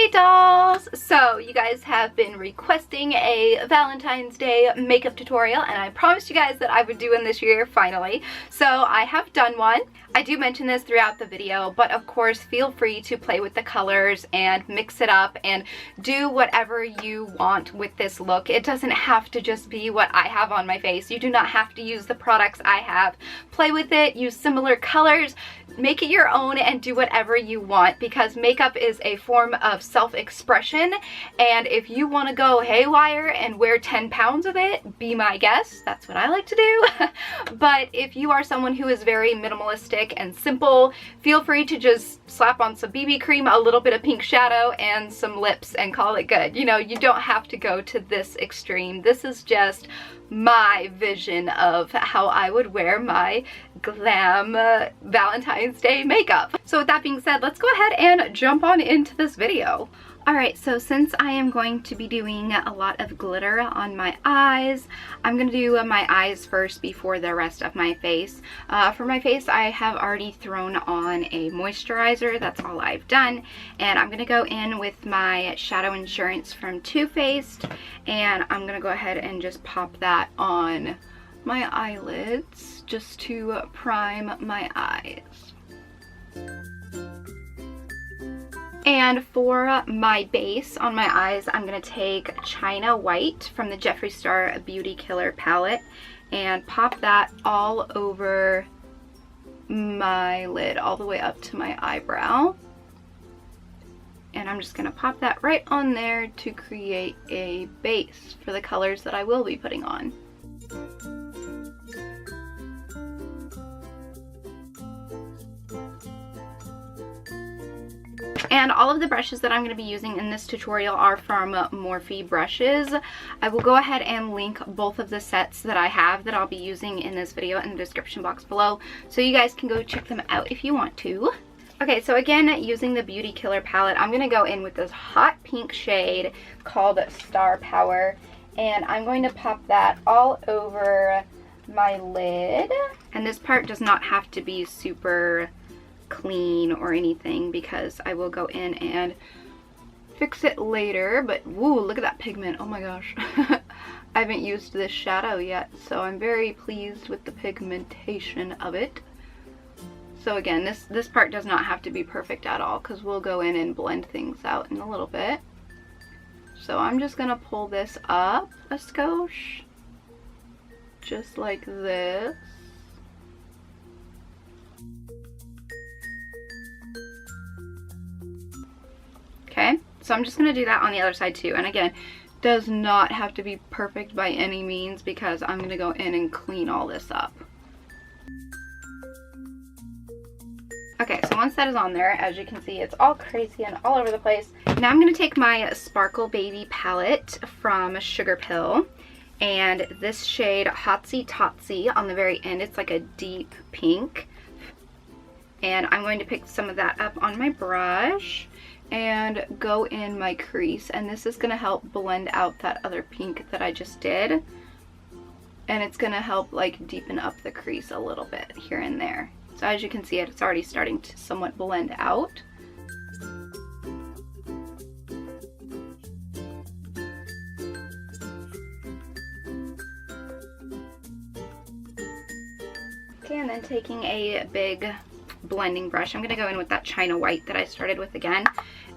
Hey dolls! So you guys have been requesting a Valentine's Day makeup tutorial, and I promised you guys that I would do one this year finally. So I have done one. I do mention this throughout the video, but of course feel free to play with the colors and mix it up and do whatever you want with this look. It doesn't have to just be what I have on my face. You do not have to use the products I have. Play with it, use similar colors, make it your own, and do whatever you want, because makeup is a form of self-expression, and if you want to go haywire and wear 10 pounds of it, be my guest. That's what I like to do. But if you are someone who is very minimalistic and simple, feel free to just slap on some BB cream, a little bit of pink shadow, and some lips and call it good. You know, you don't have to go to this extreme. This is just my vision of how I would wear my glam Valentine's Day makeup. So with that being said, let's go ahead and jump on into this video. Alright, so since I am going to be doing a lot of glitter on my eyes, I'm going to do my eyes first before the rest of my face. For my face, I have already thrown on a moisturizer. That's all I've done. And I'm going to go in with my Shadow Insurance from Too Faced, and I'm going to go ahead and just pop that on my eyelids just to prime my eyes. And for my base on my eyes, I'm going to take China White from the Jeffree Star Beauty Killer palette and pop that all over my lid, all the way up to my eyebrow. And I'm just going to pop that right on there to create a base for the colors that I will be putting on. And all of the brushes that I'm going to be using in this tutorial are from Morphe brushes. I will go ahead and link both of the sets that I have that I'll be using in this video in the description box below, so you guys can go check them out if you want to. Okay, so again, using the Beauty Killer palette, I'm going to go in with this hot pink shade called Star Power, and I'm going to pop that all over my lid. And this part does not have to be super clean or anything, because I will go in and fix it later. But woo, look at that pigment. Oh my gosh. I haven't used this shadow yet, so I'm very pleased with the pigmentation of it. So again, this part does not have to be perfect at all, because we'll go in and blend things out in a little bit. So I'm just gonna pull this up a skosh, just like this. Okay, so I'm just going to do that on the other side too. And again, does not have to be perfect by any means, because I'm going to go in and clean all this up. Okay, so once that is on there, as you can see, it's all crazy and all over the place. Now I'm going to take my Sparkle Baby palette from Sugar Pill, and this shade Hotsy Totsy on the very end. It's like a deep pink. And I'm going to pick some of that up on my brush and go in my crease, and this is going to help blend out that other pink that I just did, and it's going to help like deepen up the crease a little bit here and there. So as you can see, it's already starting to somewhat blend out. Okay, and then taking a big blending brush, I'm going to go in with that China White that I started with again,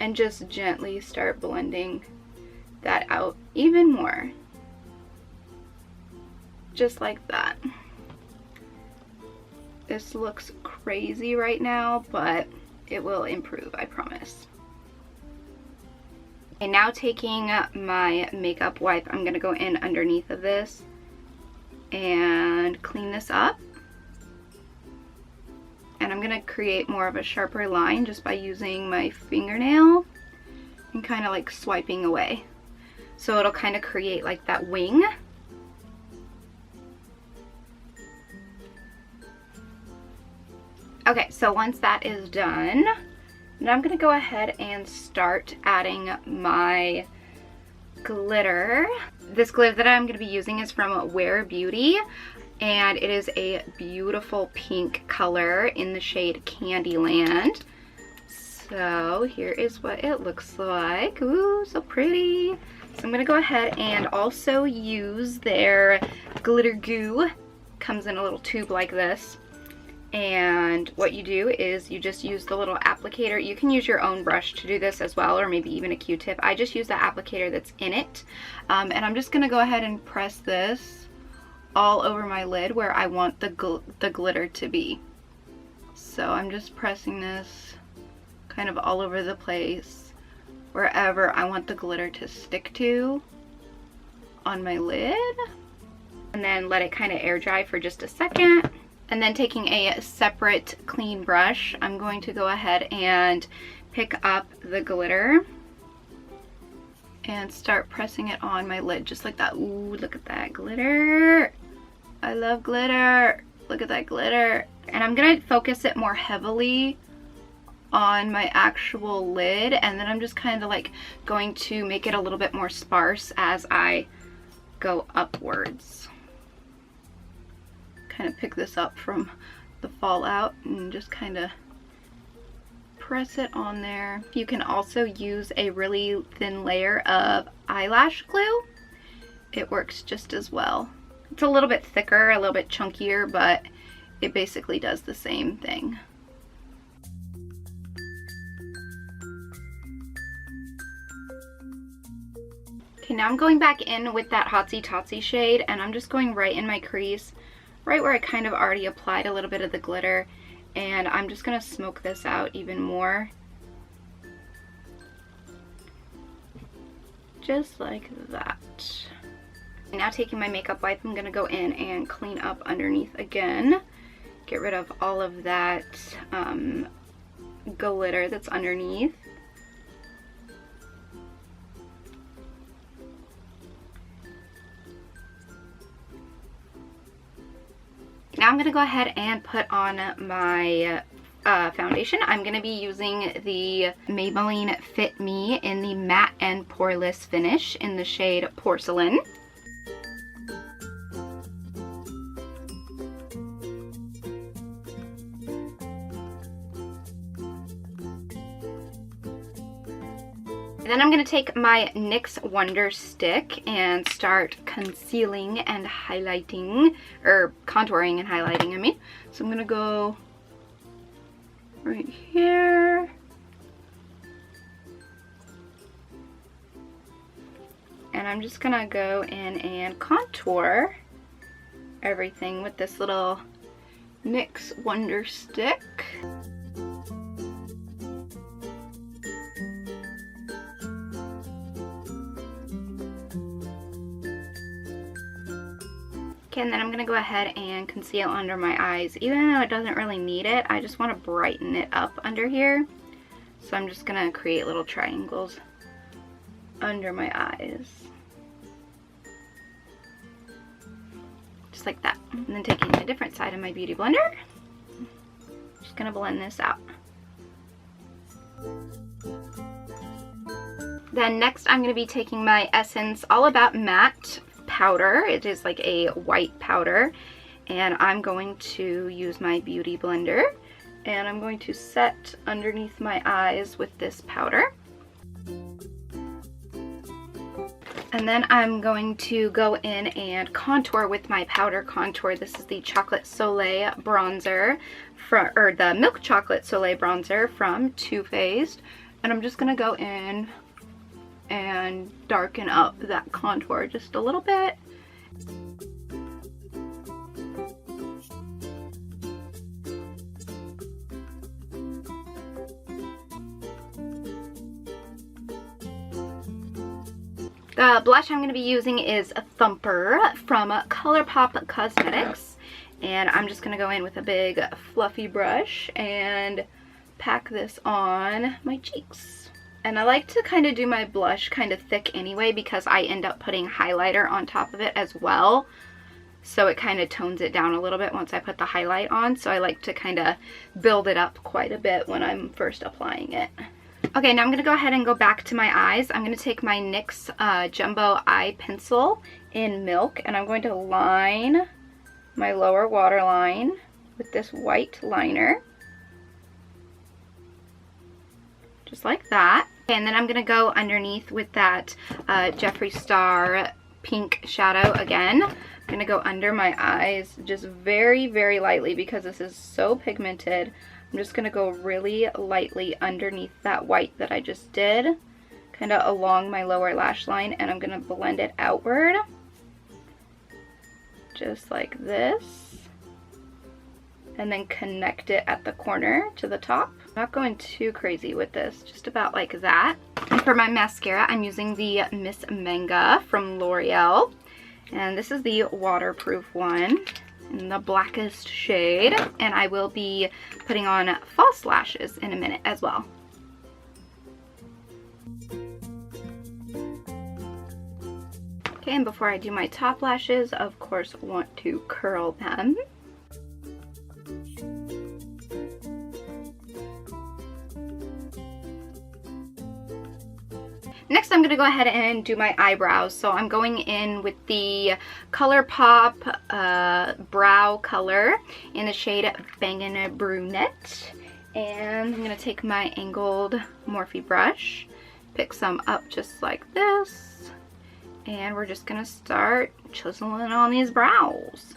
and just gently start blending that out even more. Just like that. This looks crazy right now, but it will improve, I promise. And now taking my makeup wipe, I'm going to go in underneath of this and clean this up. And I'm going to create more of a sharper line just by using my fingernail and kind of like swiping away. So it'll kind of create like that wing. Okay, so once that is done, now I'm going to go ahead and start adding my glitter. This glitter that I'm going to be using is from Wear Beauty, and it is a beautiful pink color in the shade Candyland. So here is what it looks like. Ooh, so pretty. So I'm gonna go ahead and also use their glitter goo. Comes in a little tube like this. And what you do is you just use the little applicator. You can use your own brush to do this as well, or maybe even a Q-tip. I just use the applicator that's in it. And I'm just gonna go ahead and press this all over my lid where I want the glitter to be. So I'm just pressing this kind of all over the place, wherever I want the glitter to stick to on my lid. And then let it kind of air dry for just a second. And then taking a separate clean brush, I'm going to go ahead and pick up the glitter and start pressing it on my lid just like that. Ooh, look at that glitter. I love glitter. Look at that glitter. And I'm gonna focus it more heavily on my actual lid, and then I'm just kind of like going to make it a little bit more sparse as I go upwards. Kind of pick this up from the fallout and just kind of press it on there. You can also use a really thin layer of eyelash glue. It works just as well. It's a little bit thicker, a little bit chunkier, but it basically does the same thing. Okay, now I'm going back in with that Hotsy Totsy shade, and I'm just going right in my crease, right where I kind of already applied a little bit of the glitter, and I'm just gonna smoke this out even more. Just like that. Now taking my makeup wipe, I'm gonna go in and clean up underneath again. Get rid of all of that glitter that's underneath. Now I'm going to go ahead and put on my foundation. I'm going to be using the Maybelline Fit Me in the matte and poreless finish in the shade Porcelain. Then I'm going to take my NYX Wonder Stick and start concealing and highlighting, or contouring and highlighting, I mean. So I'm going to go right here. And I'm just going to go in and contour everything with this little NYX Wonder Stick. And then I'm going to go ahead and conceal under my eyes. Even though it doesn't really need it, I just want to brighten it up under here. So I'm just going to create little triangles under my eyes. Just like that. And then taking a different side of my Beauty Blender, just going to blend this out. Then next I'm going to be taking my Essence All About Matte powder. It is like a white powder, and I'm going to use my Beauty Blender, and I'm going to set underneath my eyes with this powder. And then I'm going to go in and contour with my powder contour. This is the Chocolate Soleil bronzer, or the Milk Chocolate Soleil bronzer from Too Faced, and I'm just gonna go in and darken up that contour just a little bit. The blush I'm going to be using is a Thumper from ColourPop Cosmetics, and I'm just going to go in with a big fluffy brush and pack this on my cheeks. And I like to kind of do my blush kind of thick anyway, because I end up putting highlighter on top of it as well. So it kind of tones it down a little bit once I put the highlight on. So I like to kind of build it up quite a bit when I'm first applying it. Okay, now I'm going to go ahead and go back to my eyes. I'm going to take my NYX Jumbo Eye Pencil in Milk, and I'm going to line my lower waterline with this white liner. just like that. And then I'm gonna go underneath with that Jeffree Star pink shadow again. I'm gonna go under my eyes just very, very lightly because this is so pigmented. I'm just gonna go really lightly underneath that white that I just did, kind of along my lower lash line, and I'm gonna blend it outward, just like this, and then connect it at the corner to the top. Not going too crazy with this, just about like that. And for my mascara, I'm using the Miss Manga from L'Oreal, and this is the waterproof one in the blackest shade, and I will be putting on false lashes in a minute as well. Okay, and before I do my top lashes, of course, I want to curl them. Next, I'm going to go ahead and do my eyebrows. So I'm going in with the ColourPop brow color in the shade Bangin' Brunette. And I'm going to take my angled Morphe brush, pick some up just like this, and we're just going to start chiseling on these brows.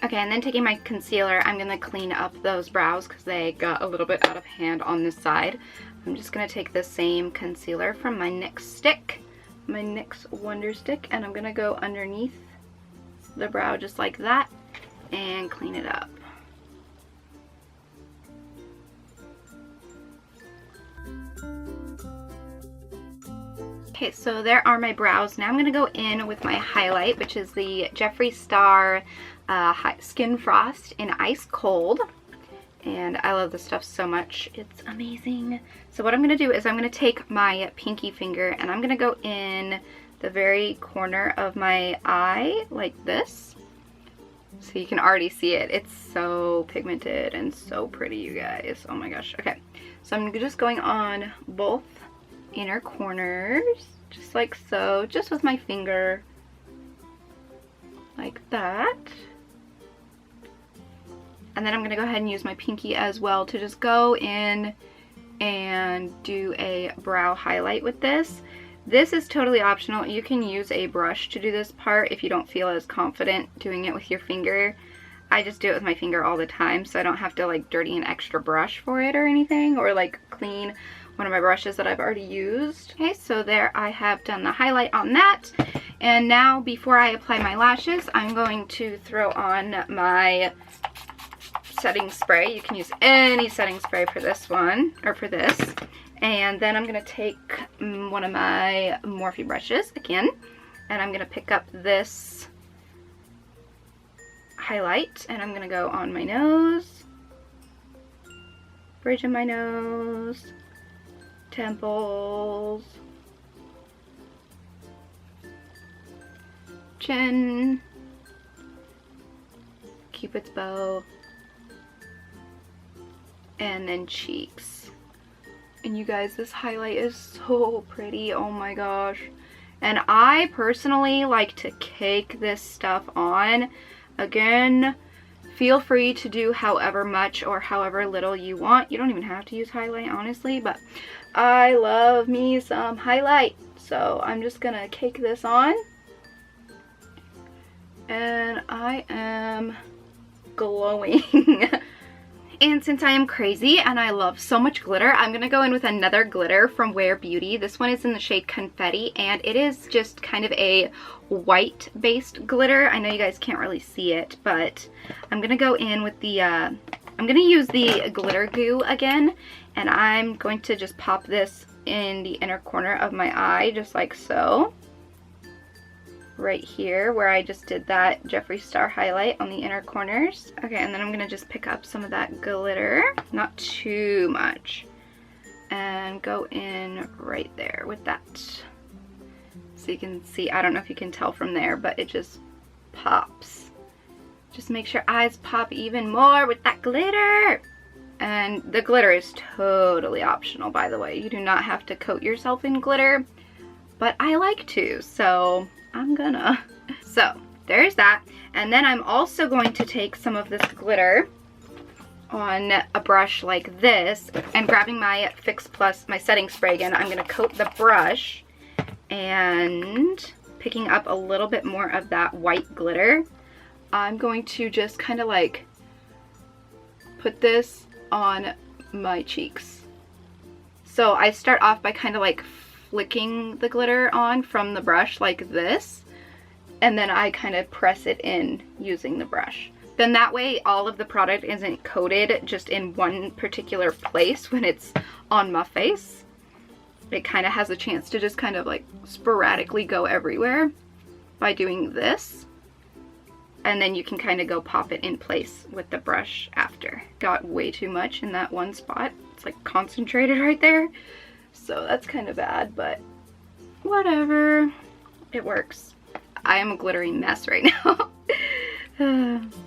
Okay, and then taking my concealer, I'm going to clean up those brows because they got a little bit out of hand on this side. I'm just going to take the same concealer from my NYX stick, my NYX Wonder Stick, and I'm going to go underneath the brow just like that and clean it up. Okay, so there are my brows. Now I'm going to go in with my highlight, which is the Jeffree Star Skin Frost in Ice Cold. And I love this stuff so much. It's amazing. So what I'm going to do is I'm going to take my pinky finger and I'm going to go in the very corner of my eye like this. So you can already see it. It's so pigmented and so pretty, you guys. Oh my gosh. Okay, so I'm just going on both inner corners, just like so, just with my finger, like that. And then I'm gonna go ahead and use my pinky as well to just go in and do a brow highlight with this. This is totally optional. You can use a brush to do this part if you don't feel as confident doing it with your finger. I just do it with my finger all the time, so I don't have to like dirty an extra brush for it or anything, or like clean one of my brushes that I've already used. Okay, so there I have done the highlight on that. And now before I apply my lashes, I'm going to throw on my setting spray. You can use any setting spray for this one, or for this. And then I'm going to take one of my Morphe brushes again, and I'm going to pick up this highlight, and I'm going to go on my nose, bridge of my nose, temples, chin, Cupid's bow, and then cheeks. And you guys, this highlight is so pretty, oh my gosh. And I personally like to cake this stuff on. Again, feel free to do however much or however little you want. You don't even have to use highlight, honestly, but I love me some highlight. So I'm just gonna cake this on. And I am glowing. And since I am crazy and I love so much glitter, I'm going to go in with another glitter from Wear Beauty. This one is in the shade Confetti, and it is just kind of a white based glitter. I know you guys can't really see it, but I'm going to go in with the, I'm going to use the glitter goo again, and I'm going to just pop this in the inner corner of my eye, just like so. Right here where I just did that Jeffree Star highlight on the inner corners. Okay, and then I'm gonna just pick up some of that glitter, not too much, and go in right there with that. So you can see, I don't know if you can tell from there, but it just pops. Just makes your eyes pop even more with that glitter. And the glitter is totally optional, by the way. You do not have to coat yourself in glitter, but I like to, so I'm gonna. So there's that. And then I'm also going to take some of this glitter on a brush like this, and grabbing my Fix Plus, my setting spray again, I'm gonna coat the brush and picking up a little bit more of that white glitter. I'm going to just kind of like put this on my cheeks. So I start off by kind of like flicking the glitter on from the brush like this, and then I kind of press it in using the brush. Then that way all of the product isn't coated just in one particular place when it's on my face. It kind of has a chance to just kind of like sporadically go everywhere by doing this. And then you can kind of go pop it in place with the brush after. Got way too much in that one spot. It's like concentrated right there. So that's kind of bad, but whatever. It works. I am a glittery mess right now.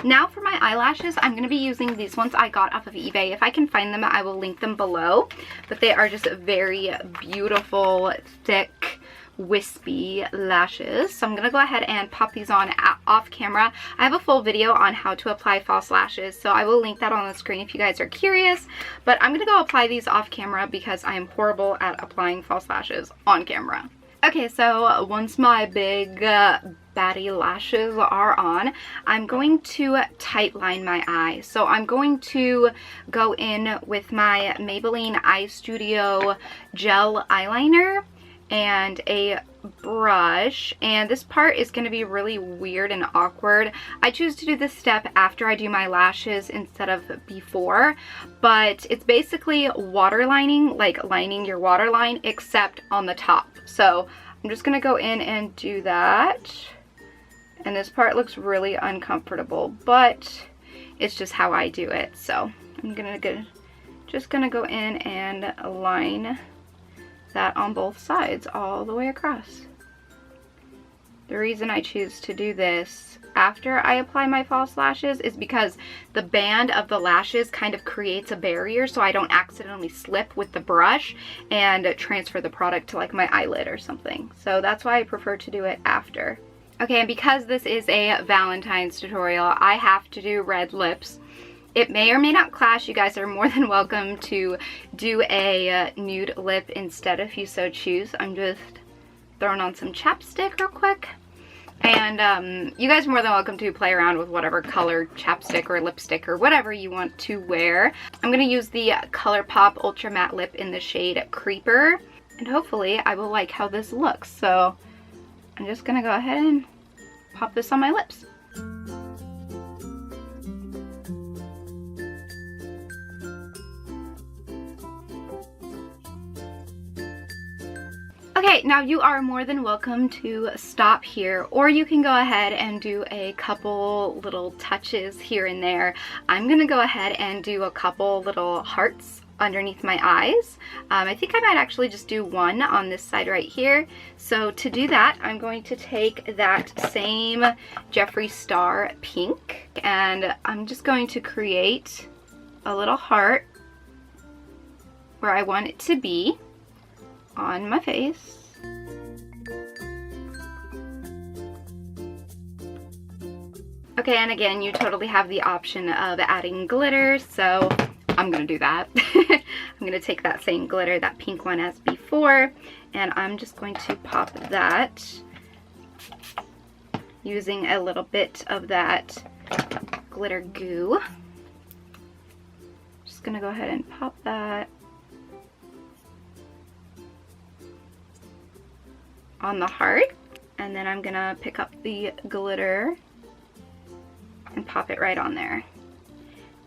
Now for my eyelashes, I'm going to be using these ones I got off of eBay. If I can find them, I will link them below. But they are just very beautiful, thick, wispy lashes. So I'm going to go ahead and pop these on off camera. I have a full video on how to apply false lashes, so I will link that on the screen if you guys are curious. But I'm going to go apply these off camera because I am horrible at applying false lashes on camera. Okay, so once my big baddie lashes are on, I'm going to tight line my eye. So I'm going to go in with my Maybelline Eye Studio gel eyeliner and a brush, and this part is going to be really weird and awkward. I choose to do this step after I do my lashes instead of before, but it's basically waterlining, like lining your waterline, except on the top. So I'm just going to go in and do that, and this part looks really uncomfortable, but it's just how I do it. So I'm just gonna go in and line that on both sides all the way across. The reason I choose to do this after I apply my false lashes is because the band of the lashes kind of creates a barrier so I don't accidentally slip with the brush and transfer the product to like my eyelid or something. So that's why I prefer to do it after. Okay, and because this is a Valentine's tutorial, I have to do red lips. It may or may not clash. You guys are more than welcome to do a nude lip instead if you so choose. I'm just throwing on some chapstick real quick. And you guys are more than welcome to play around with whatever color chapstick or lipstick or whatever you want to wear. I'm going to use the ColourPop Ultra Matte Lip in the shade Creeper. And hopefully I will like how this looks. So I'm just going to go ahead and pop this on my lips. Okay, now you are more than welcome to stop here, or you can go ahead and do a couple little touches here and there. I'm gonna go ahead and do a couple little hearts underneath my eyes. I think I might actually just do one on this side right here. So to do that, I'm going to take that same Jeffree Star pink, and I'm just going to create a little heart where I want it to be on my face. Okay, and again, you totally have the option of adding glitter, so I'm gonna do that. I'm gonna take that same glitter, that pink one as before, and I'm just going to pop that using a little bit of that glitter goo. Just gonna go ahead and pop that on the heart, and then I'm gonna pick up the glitter and pop it right on there.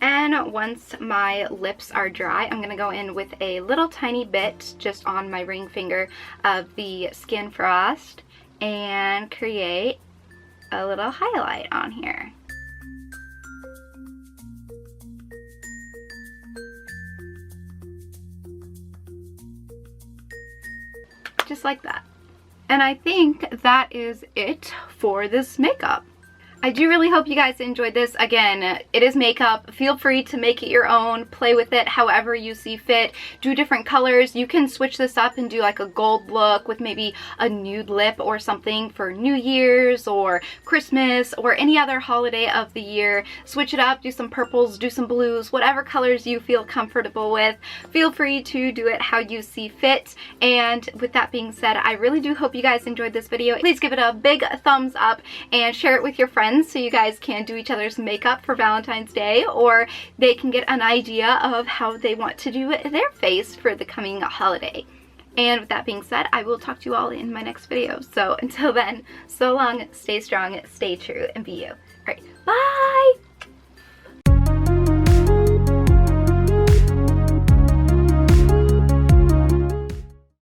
And once my lips are dry, I'm gonna go in with a little tiny bit just on my ring finger of the Skin Frost and create a little highlight on here. Just like that. And I think that is it for this makeup. I do really hope you guys enjoyed this. Again, it is makeup. Feel free to make it your own, play with it however you see fit, do different colors. You can switch this up and do like a gold look with maybe a nude lip or something for New Year's or Christmas or any other holiday of the year. Switch it up, do some purples, do some blues, whatever colors you feel comfortable with. Feel free to do it how you see fit. And with that being said, I really do hope you guys enjoyed this video. Please give it a big thumbs up and share it with your friends so you guys can do each other's makeup for Valentine's Day, or they can get an idea of how they want to do their face for the coming holiday. And with that being said, I will talk to you all in my next video. So until then, so long, stay strong, stay true, and be you. All right, bye!